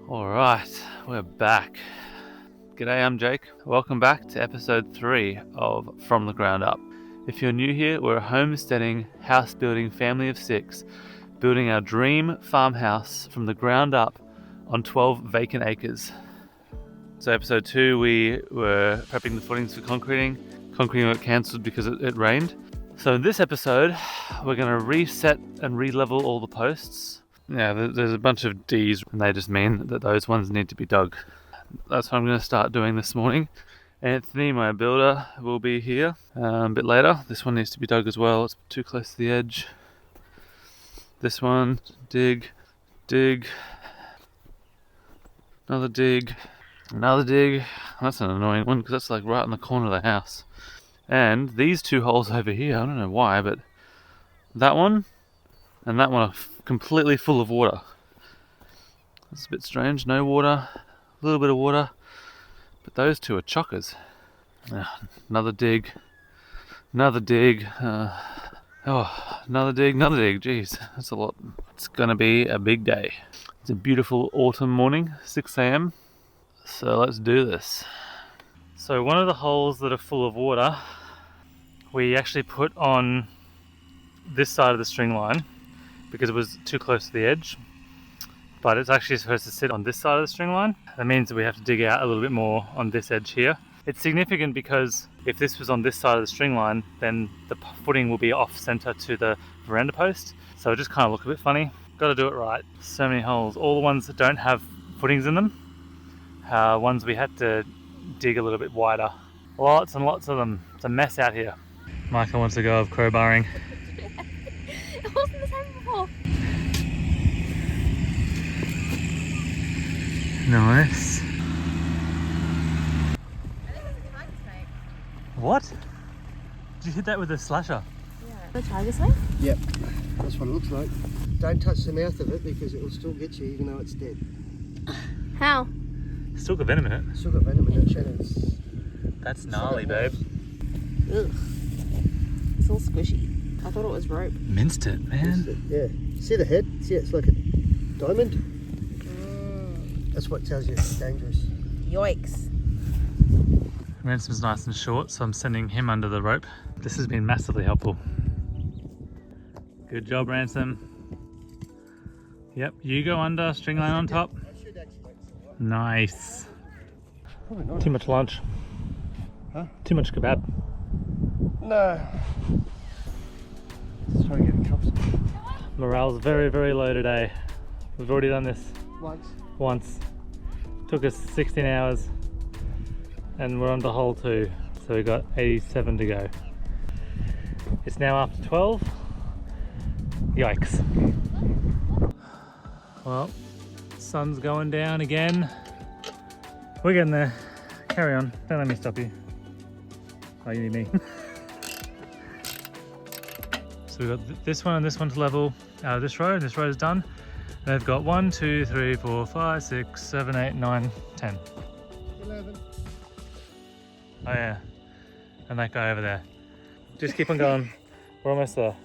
Alright, we're back. G'day, I'm Jake. Welcome back to episode 3 of From the Ground Up. If you're new here, we're a homesteading, house building family of 6, building our dream farmhouse from the ground up on 12 vacant acres. So episode 2, we were prepping the footings for concreting. Concreting got cancelled because it rained. So in this episode, we're going to reset and re-level all the posts. Yeah, there's a bunch of D's and they just mean that those ones need to be dug. That's what I'm going to start doing this morning. Anthony, my builder, will be here a bit later. This one needs to be dug as well. It's too close to the edge. This one, dig, another dig. That's an annoying one because that's like right in the corner of the house. And these two holes over here, I don't know why, but that one and that one are completely full of water. That's a bit strange. No water, a little bit of water, but those two are chockers. Another dig, another dig, another dig. Jeez, that's a lot. It's gonna be a big day. It's a beautiful autumn morning, 6 a.m. So let's do this. So one of the holes that are full of water, we actually put on this side of the string line because it was too close to the edge, but it's actually supposed to sit on this side of the string line. That means that we have to dig out a little bit more on this edge here. It's significant because if this was on this side of the string line, then the footing will be off center to the veranda post, so it just kind of look a bit funny. Got to do it right. So many holes. All the ones that don't have footings in them, ones we had to dig a little bit wider. Lots and lots of them. It's a mess out here. Michael wants to go of crowbarring. It wasn't the same before. Nice. What? Did you hit that with a slasher? Yeah. The tiger snake? Yep, that's what it looks like. Don't touch the mouth of it because it will still get you even though it's dead. How? Still got venom in it. It's still got venom in it, Shannon's. That's gnarly, babe. Ugh. It's all squishy. I thought it was rope. Minced it, man. Yeah. See the head? See, it's like a diamond. That's what tells you it's dangerous. Yikes. Ransom's nice and short, so I'm sending him under the rope. This has been massively helpful. Good job, Ransom. Yep, you go under, string line on top. Nice. Too much lunch. Huh? Too much kebab. No. Just trying to get cups. Morale's very, very low today. We've already done this once. Took us 16 hours and we're on to hole 2. So we've got 87 to go. It's now after 12. Yikes. Well, sun's going down again. We're getting there. Carry on. Don't let me stop you. Oh, you need me. So we've got this one and this one to level this row. This row is done. And they've got 1, 2, 3, 4, 5, 6, 7, 8, 9, 10. 11. Oh yeah. And that guy over there. Just keep on going. We're almost there.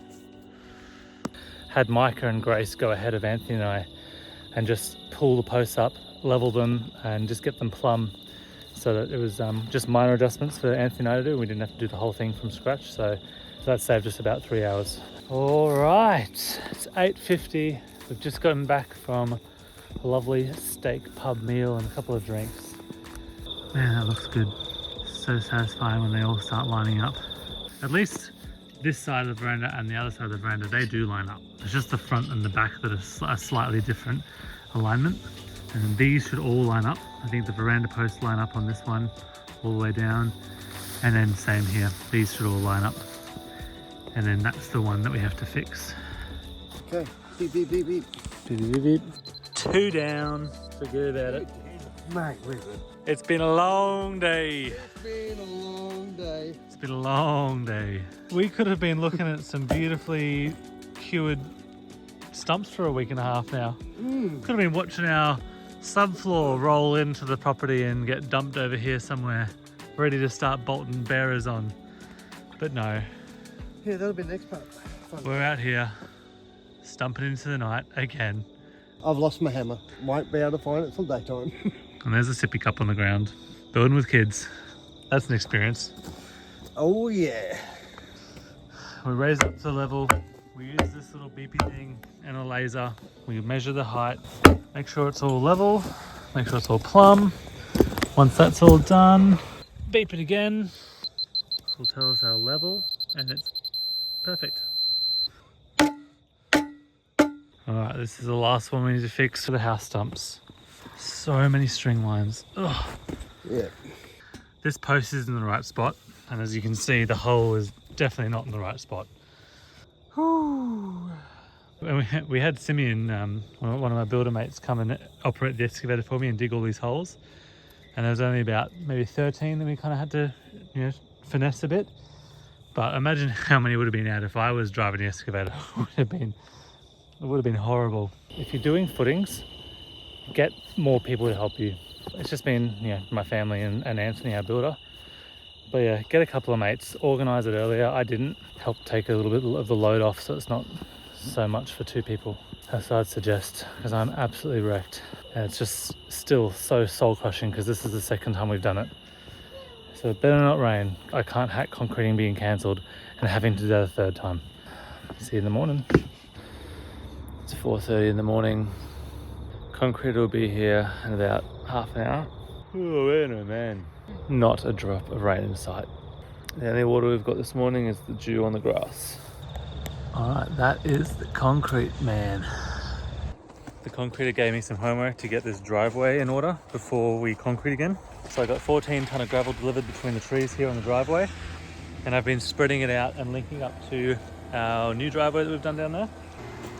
Had Micah and Grace go ahead of Anthony and I and just pull the posts up, level them and just get them plumb, so that it was just minor adjustments for Anthony and I to do. We didn't have to do the whole thing from scratch, so that saved us about 3 hours. All right, it's 8:50. We've just gotten back from a lovely steak pub meal and a couple of drinks. Man, that looks good. So satisfying when they all start lining up. At least this side of the veranda and the other side of the veranda, they do line up. It's just the front and the back that are a slightly different alignment. And these should all line up. I think the veranda posts line up on this one all the way down. And then same here, these should all line up. And then that's the one that we have to fix. Okay. Beep, beep, beep, beep. Beep, beep, beep. 2 down. Forget about it. Mate, we're good. It's been a long day. It's been a long day. It's been a long day. We could have been looking at some beautifully cured stumps for a week and a half now. Could have been watching our subfloor roll into the property and get dumped over here somewhere, ready to start bolting bearers on. But no. Yeah, that'll be the next part. Fun. We're out here, stumping into the night again, I've lost my hammer. Won't be able to find it till daytime. And there's a sippy cup on the ground. Building with kids. That's an experience. Oh yeah. We raise up to level. We use this little beepy thing and a laser. We measure the height, make sure it's all level, make sure it's all plumb. Once that's all done, beep it again. Will tell us our level, and it's perfect. Alright, this is the last one we need to fix for the house stumps. So many string lines. Ugh. Yeah. This post is in the right spot, and as you can see, the hole is definitely not in the right spot. Whew. And we had Simeon, one of my builder mates, come and operate the excavator for me and dig all these holes. And there was only about maybe 13 that we kind of had to, finesse a bit. But imagine how many would have been out if I was driving the excavator. It would have been horrible. If you're doing footings, get more people to help you. It's just been, my family and Anthony, our builder. But yeah, get a couple of mates, organise it earlier. I didn't help take a little bit of the load off so it's not so much for two people, as I'd suggest, because I'm absolutely wrecked. And it's just still so soul crushing because this is the second time we've done it. So it better not rain. I can't hack concreting being cancelled and having to do that a third time. See you in the morning. It's 4:30 in the morning. Concrete will be here in about half an hour. Oh man, oh man. Not a drop of rain in sight. The only water we've got this morning is the dew on the grass. Alright, that is the concrete man. The concreter gave me some homework to get this driveway in order before we concrete again. So I got 14 tonne of gravel delivered between the trees here on the driveway. And I've been spreading it out and linking up to our new driveway that we've done down there.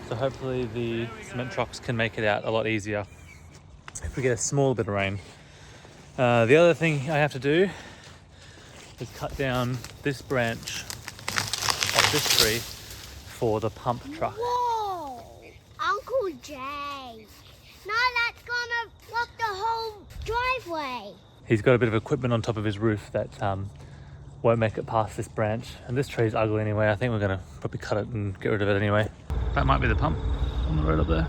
So hopefully the cement trucks can make it out a lot easier if we get a small bit of rain. The other thing I have to do is cut down this branch of this tree for the pump truck. Whoa! Uncle Jay! Now that's gonna block the whole driveway. He's got a bit of equipment on top of his roof that won't make it past this branch. And this tree's ugly anyway. I think we're gonna probably cut it and get rid of it anyway. That might be the pump on the road up there.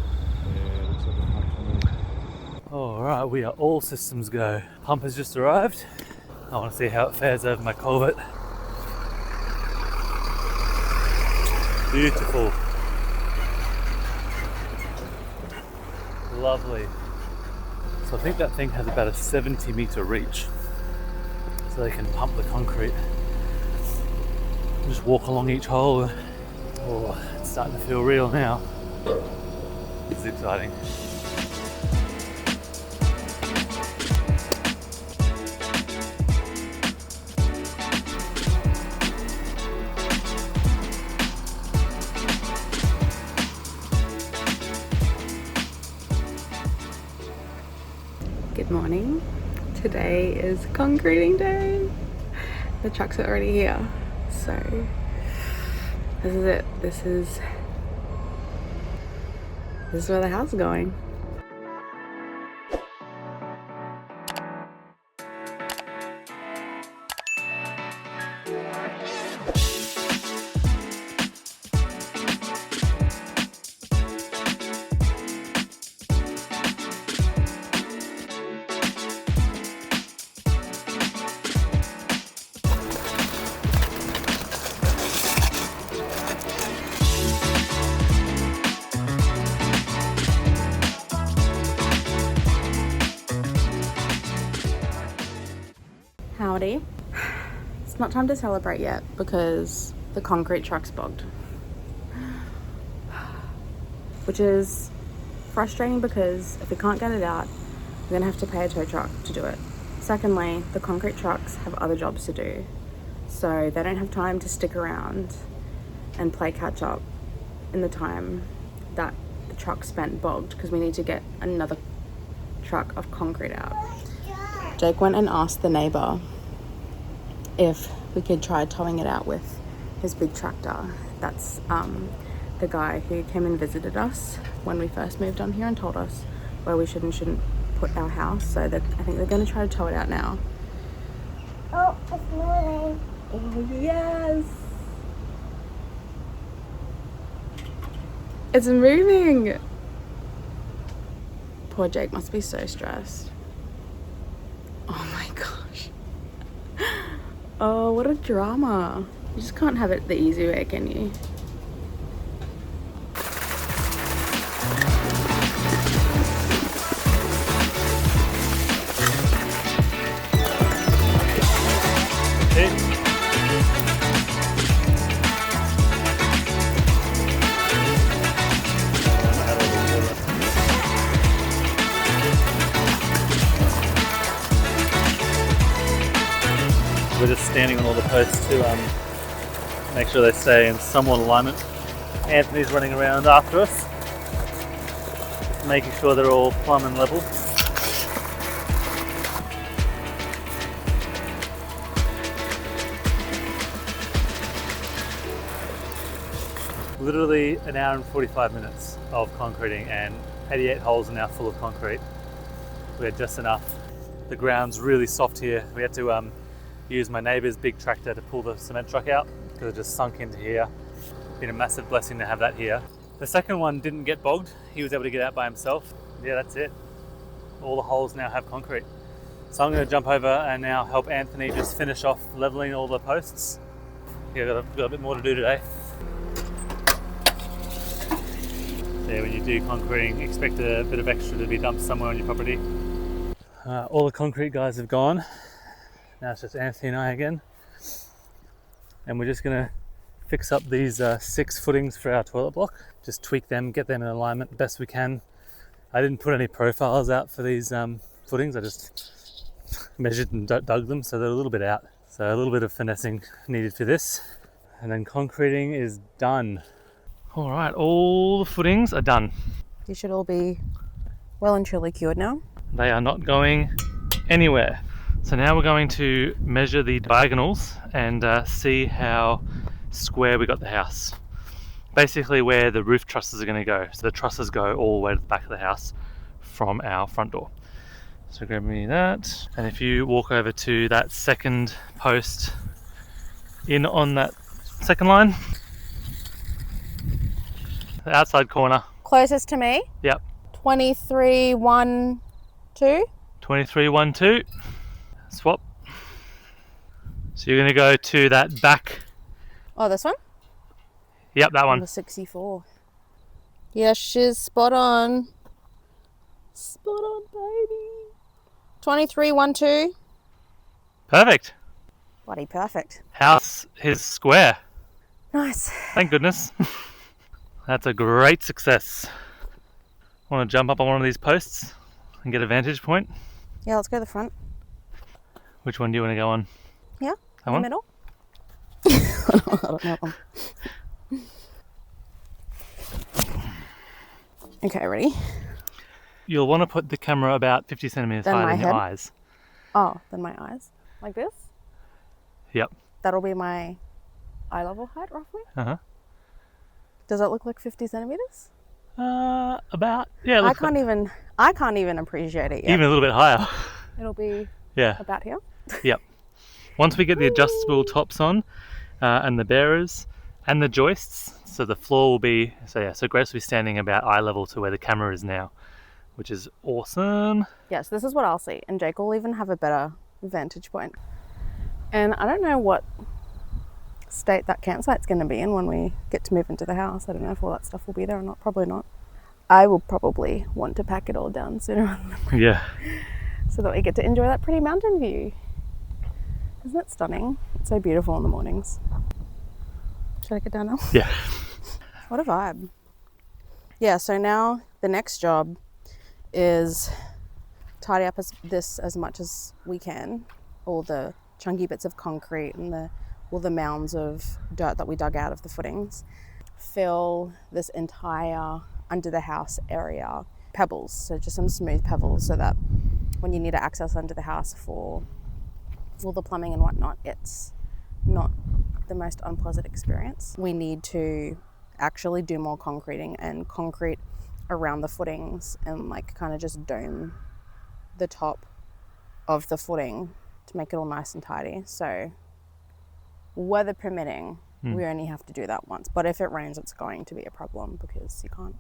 Yeah, looks like a pump. Alright, we are all systems go. Pump has just arrived. I want to see how it fares over my culvert. Beautiful. Lovely. So I think that thing has about a 70-meter reach. So they can pump the concrete. Just walk along each hole. Oh, it's starting to feel real now. This is exciting. Good morning. Today is concreting day. The trucks are already here. So this is it. This is where the house is going. Howdy. It's not time to celebrate yet because the concrete truck's bogged. Which is frustrating because if we can't get it out, we're gonna have to pay a tow truck to do it. Secondly, the concrete trucks have other jobs to do, so they don't have time to stick around and play catch up in the time that the truck spent bogged because we need to get another truck of concrete out. Jake went and asked the neighbour if we could try towing it out with his big tractor. That's the guy who came and visited us when we first moved on here and told us where we should and shouldn't put our house. So that I think they're going to try to tow it out now. Oh, it's moving. Oh yes! It's moving! Poor Jake must be so stressed. Oh my gosh. Oh, what a drama. You just can't have it the easy way, can you? We're just standing on all the posts to make sure they stay in somewhat alignment. Anthony's running around after us, making sure they're all plumb and level. Literally an hour and 45 minutes of concreting, and 88 holes are now full of concrete. We had just enough. The ground's really soft here. We had to use my neighbour's big tractor to pull the cement truck out because it just sunk into here. Been a massive blessing to have that here. The second one didn't get bogged. He was able to get out by himself. Yeah, that's it. All the holes now have concrete. So I'm going to jump over and now help Anthony just finish off levelling all the posts. Yeah, got a bit more to do today. Yeah, when you do concreting, expect a bit of extra to be dumped somewhere on your property. All the concrete guys have gone. Now it's just Anthony and I again. And we're just gonna fix up these 6 footings for our toilet block. Just tweak them, get them in alignment the best we can. I didn't put any profiles out for these footings. I just measured and dug them, so they're a little bit out. So a little bit of finessing needed for this. And then concreting is done. All right, all the footings are done. You should all be well and truly cured now. They are not going anywhere. So now we're going to measure the diagonals and see how square we got the house. Basically where the roof trusses are going to go. So the trusses go all the way to the back of the house from our front door. So grab me that. And if you walk over to that second post in on that second line, the outside corner. Closest to me? Yep. 2312. 2312. Swap. So you're going to go to that back. Oh, this one? Yep, that one. Number 64. Yes, she's spot on. Spot on, baby. 2312. Perfect. Bloody perfect. House is square. Nice. Thank goodness. That's a great success. Want to jump up on one of these posts and get a vantage point? Yeah, let's go to the front. Which one do you want to go on? Yeah, That in one? the middle. I don't know. Okay, ready? You'll want to put the camera about 50 centimeters Then higher my than your head? eyes. Oh, then my eyes. Like this? Yep. That'll be my eye level height, roughly. Uh-huh. Does that look like 50 centimeters? About, yeah. I can't even appreciate it yet. Even a little bit higher. It'll be Yeah. about here. Yep. Once we get the adjustable tops on and the bearers and the joists, so the floor will be, so Grace will be standing about eye level to where the camera is now, which is awesome. Yes, this is what I'll see. And Jake will even have a better vantage point. And I don't know what state that campsite's going to be in when we get to move into the house. I don't know if all that stuff will be there or not. Probably not. I will probably want to pack it all down sooner rather than later, Yeah. so that we get to enjoy that pretty mountain view. Isn't it stunning? It's so beautiful in the mornings. Should I get down now? Yeah. What a vibe. Yeah, so now the next job is tidy up as much as we can. All the chunky bits of concrete and all the mounds of dirt that we dug out of the footings. Fill this entire under the house area. Pebbles, so just some smooth pebbles, so that when you need to access under the house for all the plumbing and whatnot, it's not the most unpleasant experience. We need to actually do more concreting and concrete around the footings and like kind of just dome the top of the footing to make it all nice and tidy. So weather permitting, we only have to do that once. But if it rains, it's going to be a problem because you can't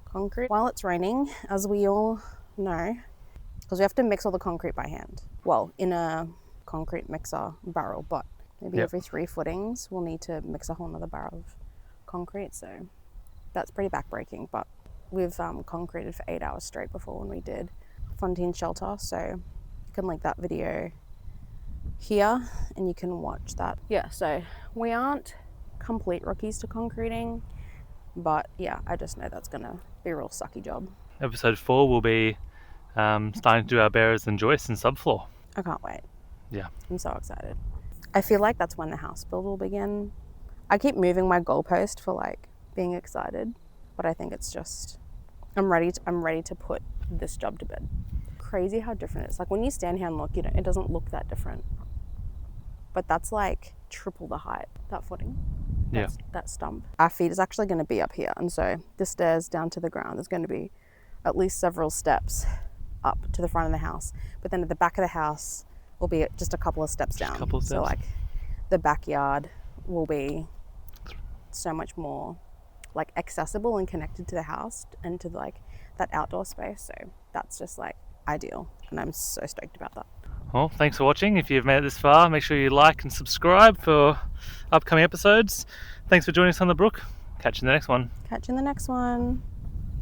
concrete while it's raining, as we all No, because we have to mix all the concrete by hand. Well, in a concrete mixer barrel, but maybe every 3 footings we'll need to mix a whole nother barrel of concrete. So that's pretty backbreaking, but we've concreted for 8 hours straight before when we did Fontaine Shelter, so you can link that video here and you can watch that. Yeah, so we aren't complete rookies to concreting, but yeah, I just know that's gonna be a real sucky job. Episode 4 will be starting to do our bearers and joists and subfloor. I can't wait. Yeah. I'm so excited. I feel like that's when the house build will begin. I keep moving my goalpost for like being excited, but I think it's just I'm ready to put this job to bed. Crazy how different it is. Like when you stand here and look, it doesn't look that different. But that's like triple the height, that footing. That stump. Our feet is actually going to be up here, and so the stairs down to the ground, there's going to be at least several steps up to the front of the house. But then at the back of the house will be just a couple of steps down. So like the backyard will be so much more like accessible and connected to the house and to like that outdoor space. So that's just like ideal, and I'm so stoked about that. Well, thanks for watching. If you've made it this far, make sure you like and subscribe for upcoming episodes. Thanks for joining us on the Brook. Catch you in the next one. Catch you in the next one.